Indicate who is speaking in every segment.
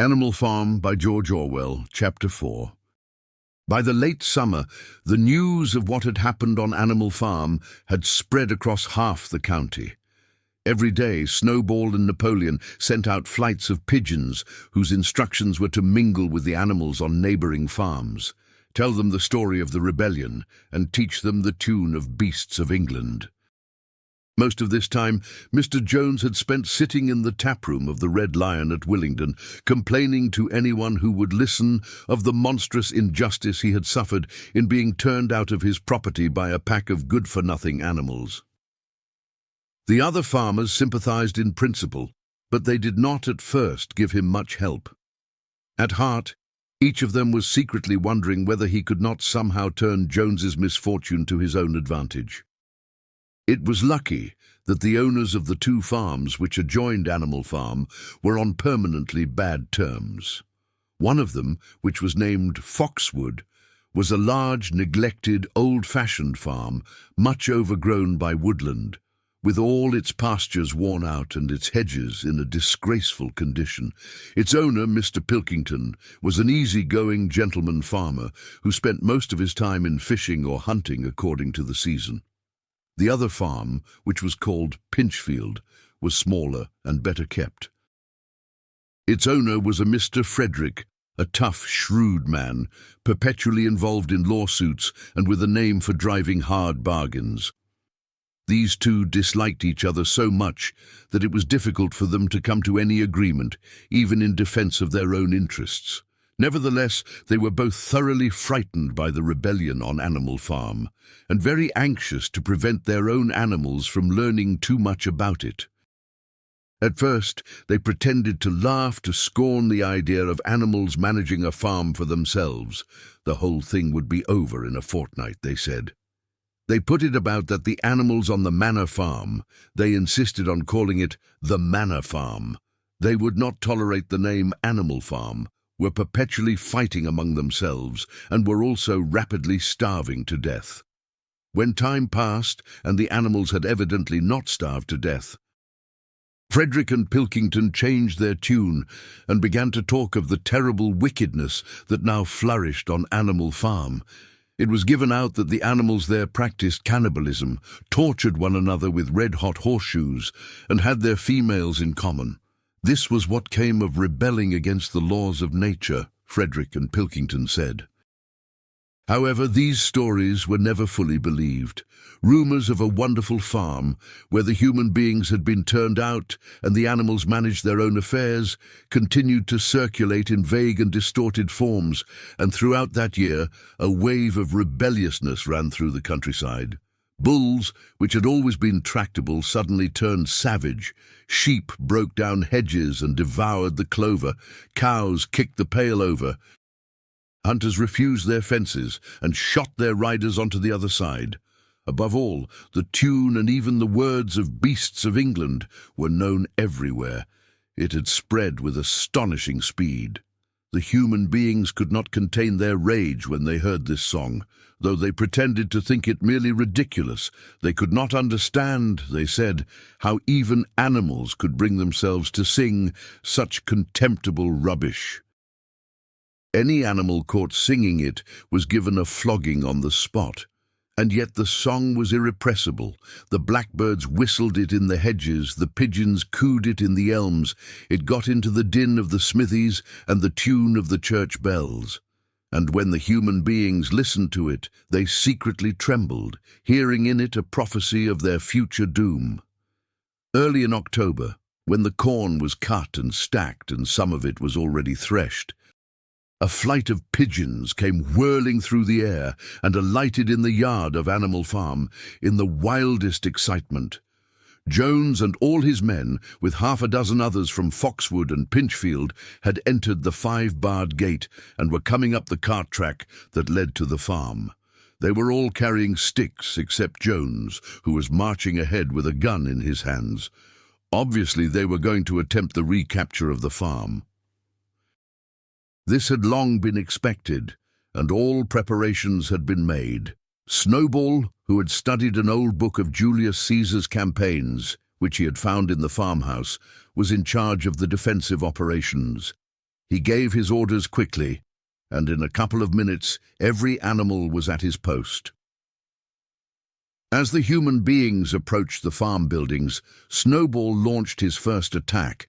Speaker 1: Animal Farm by George Orwell, Chapter 4. By the late summer, the news of what had happened on Animal Farm had spread across half the county. Every day, Snowball and Napoleon sent out flights of pigeons whose instructions were to mingle with the animals on neighboring farms, tell them the story of the rebellion, and teach them the tune of Beasts of England. Most of this time, Mr. Jones had spent sitting in the taproom of the Red Lion at Willingdon, complaining to anyone who would listen of the monstrous injustice he had suffered in being turned out of his property by a pack of good-for-nothing animals. The other farmers sympathized in principle, but they did not at first give him much help. At heart, each of them was secretly wondering whether he could not somehow turn Jones's misfortune to his own advantage. It was lucky that the owners of the two farms which adjoined Animal Farm were on permanently bad terms. One of them, which was named Foxwood, was a large, neglected, old-fashioned farm, much overgrown by woodland, with all its pastures worn out and its hedges in a disgraceful condition. Its owner, Mr. Pilkington, was an easy-going gentleman farmer who spent most of his time in fishing or hunting according to the season. The other farm, which was called Pinchfield, was smaller and better kept. Its owner was a Mr. Frederick, a tough, shrewd man, perpetually involved in lawsuits and with a name for driving hard bargains. These two disliked each other so much that it was difficult for them to come to any agreement, even in defense of their own interests. Nevertheless, they were both thoroughly frightened by the rebellion on Animal Farm, and very anxious to prevent their own animals from learning too much about it. At first, they pretended to laugh to scorn the idea of animals managing a farm for themselves. The whole thing would be over in a fortnight, they said. They put it about that the animals on the Manor Farm, they insisted on calling it the Manor Farm. They would not tolerate the name Animal Farm, were perpetually fighting among themselves, and were also rapidly starving to death. When time passed, and the animals had evidently not starved to death, Frederick and Pilkington changed their tune and began to talk of the terrible wickedness that now flourished on Animal Farm. It was given out that the animals there practiced cannibalism, tortured one another with red-hot horseshoes, and had their females in common. This was what came of rebelling against the laws of nature, Frederick and Pilkington said. However, these stories were never fully believed. Rumors of a wonderful farm, where the human beings had been turned out and the animals managed their own affairs, continued to circulate in vague and distorted forms, and throughout that year a wave of rebelliousness ran through the countryside. Bulls, which had always been tractable, suddenly turned savage. Sheep broke down hedges and devoured the clover. Cows kicked the pail over. Hunters refused their fences and shot their riders onto the other side. Above all, the tune and even the words of Beasts of England were known everywhere. It had spread with astonishing speed. The human beings could not contain their rage when they heard this song. Though they pretended to think it merely ridiculous, they could not understand, they said, how even animals could bring themselves to sing such contemptible rubbish. Any animal caught singing it was given a flogging on the spot. And yet the song was irrepressible. The blackbirds whistled it in the hedges, the pigeons cooed it in the elms, it got into the din of the smithies and the tune of the church bells. And when the human beings listened to it, they secretly trembled, hearing in it a prophecy of their future doom. Early in October, when the corn was cut and stacked and some of it was already threshed, a flight of pigeons came whirling through the air and alighted in the yard of Animal Farm in the wildest excitement. Jones and all his men, with half a dozen others from Foxwood and Pinchfield, had entered the 5-barred gate and were coming up the cart track that led to the farm. They were all carrying sticks except Jones, who was marching ahead with a gun in his hands. Obviously, they were going to attempt the recapture of the farm. This had long been expected, and all preparations had been made. Snowball, who had studied an old book of Julius Caesar's campaigns, which he had found in the farmhouse, was in charge of the defensive operations. He gave his orders quickly, and in a couple of minutes every animal was at his post. As the human beings approached the farm buildings, Snowball launched his first attack.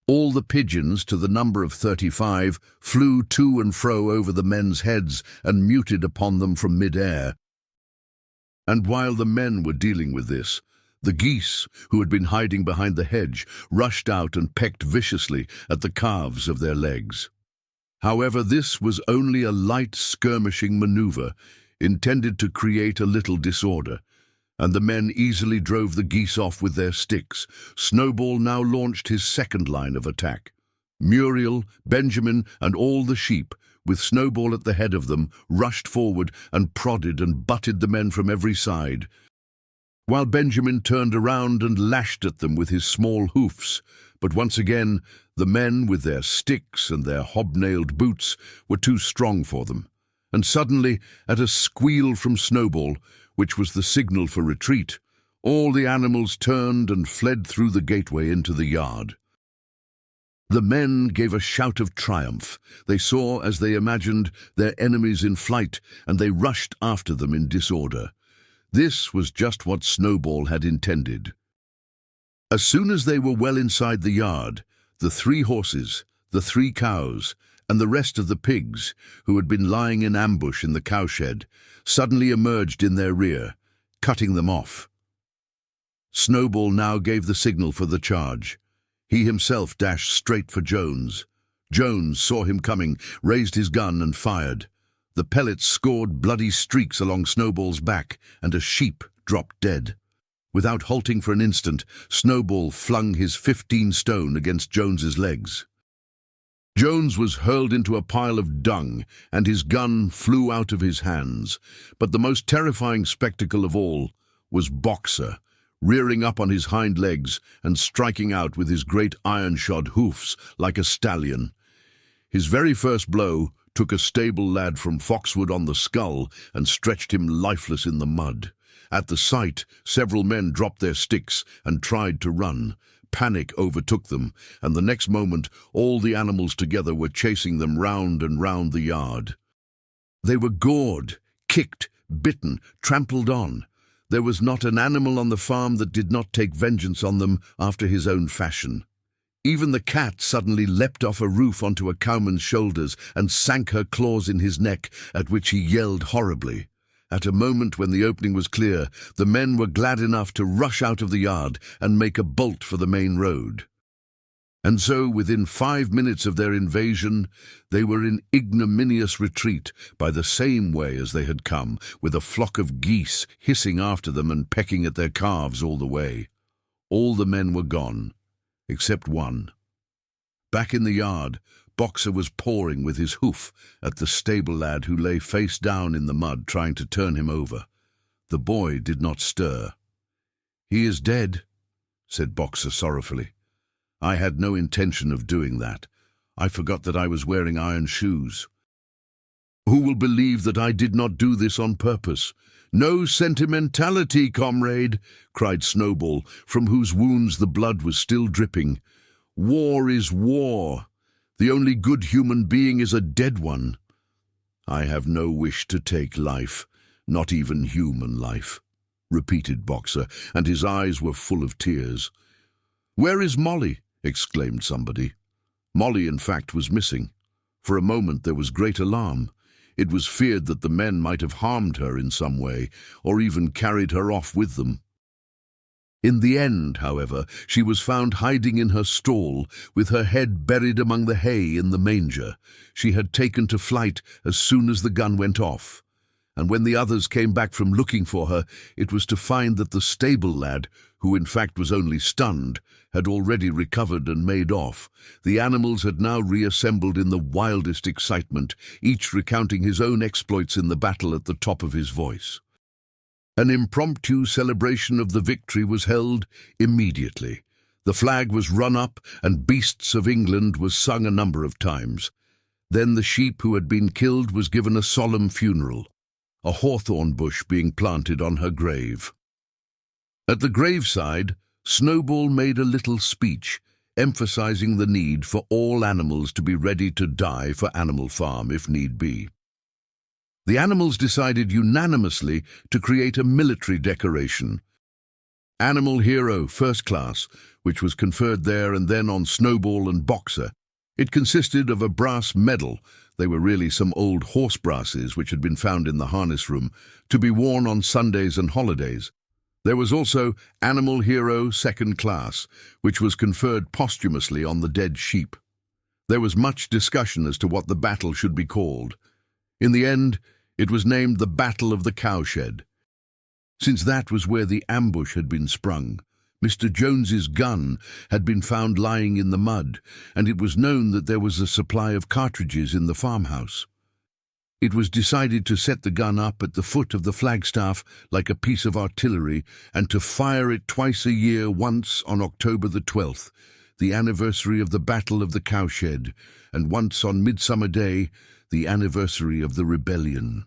Speaker 1: All the pigeons, to the number of 35, flew to and fro over the men's heads and muted upon them from mid-air. And while the men were dealing with this, the geese, who had been hiding behind the hedge, rushed out and pecked viciously at the calves of their legs. However, this was only a light skirmishing maneuver, intended to create a little disorder, and the men easily drove the geese off with their sticks. Snowball now launched his second line of attack. Muriel, Benjamin, and all the sheep, with Snowball at the head of them, rushed forward and prodded and butted the men from every side, while Benjamin turned around and lashed at them with his small hoofs. But once again, the men with their sticks and their hobnailed boots were too strong for them, and suddenly, at a squeal from Snowball, which was the signal for retreat, all the animals turned and fled through the gateway into the yard. The men gave a shout of triumph. They saw, as they imagined, their enemies in flight, and they rushed after them in disorder. This was just what Snowball had intended. As soon as they were well inside the yard, the 3 horses, the 3 cows, and the rest of the pigs, who had been lying in ambush in the cowshed, suddenly emerged in their rear, cutting them off. Snowball now gave the signal for the charge. He himself dashed straight for Jones. Jones saw him coming, raised his gun and fired. The pellets scored bloody streaks along Snowball's back, and a sheep dropped dead. Without halting for an instant, Snowball flung his 15 stone against Jones's legs. Jones was hurled into a pile of dung, and his gun flew out of his hands. But the most terrifying spectacle of all was Boxer, rearing up on his hind legs and striking out with his great iron-shod hoofs like a stallion. His very first blow took a stable lad from Foxwood on the skull and stretched him lifeless in the mud. At the sight, several men dropped their sticks and tried to run. Panic overtook them, and the next moment all the animals together were chasing them round and round the yard. They were gored, kicked, bitten, trampled on. There was not an animal on the farm that did not take vengeance on them after his own fashion. Even the cat suddenly leapt off a roof onto a cowman's shoulders and sank her claws in his neck, at which he yelled horribly. At a moment when the opening was clear, the men were glad enough to rush out of the yard and make a bolt for the main road. And so, within 5 minutes of their invasion, they were in ignominious retreat by the same way as they had come, with a flock of geese hissing after them and pecking at their calves all the way. All the men were gone, except one. Back in the yard, Boxer was pawing with his hoof at the stable lad who lay face down in the mud trying to turn him over. The boy did not stir. "He is dead," said Boxer sorrowfully. "I had no intention of doing that. I forgot that I was wearing iron shoes. Who will believe that I did not do this on purpose?" "No sentimentality, comrade," cried Snowball, from whose wounds the blood was still dripping. "War is war. The only good human being is a dead one." "I have no wish to take life, not even human life," repeated Boxer, and his eyes were full of tears. "Where is Molly?" exclaimed somebody. Molly, in fact, was missing. For a moment there was great alarm. It was feared that the men might have harmed her in some way, or even carried her off with them. In the end, however, she was found hiding in her stall, with her head buried among the hay in the manger. She had taken to flight as soon as the gun went off. And when the others came back from looking for her, it was to find that the stable lad, who in fact was only stunned, had already recovered and made off. The animals had now reassembled in the wildest excitement, each recounting his own exploits in the battle at the top of his voice. An impromptu celebration of the victory was held immediately. The flag was run up, and Beasts of England was sung a number of times. Then the sheep who had been killed was given a solemn funeral, a hawthorn bush being planted on her grave. At the graveside, Snowball made a little speech, emphasizing the need for all animals to be ready to die for Animal Farm if need be. The animals decided unanimously to create a military decoration, Animal Hero First Class, which was conferred there and then on Snowball and Boxer. It consisted of a brass medal, they were really some old horse brasses which had been found in the harness room, to be worn on Sundays and holidays. There was also Animal Hero Second Class, which was conferred posthumously on the dead sheep. There was much discussion as to what the battle should be called. In the end, it was named the Battle of the Cowshed. Since that was where the ambush had been sprung, Mr. Jones's gun had been found lying in the mud, and it was known that there was a supply of cartridges in the farmhouse. It was decided to set the gun up at the foot of the flagstaff like a piece of artillery and to fire it twice a year, once on October the 12th, the anniversary of the Battle of the Cowshed, and once on Midsummer Day, the anniversary of the rebellion.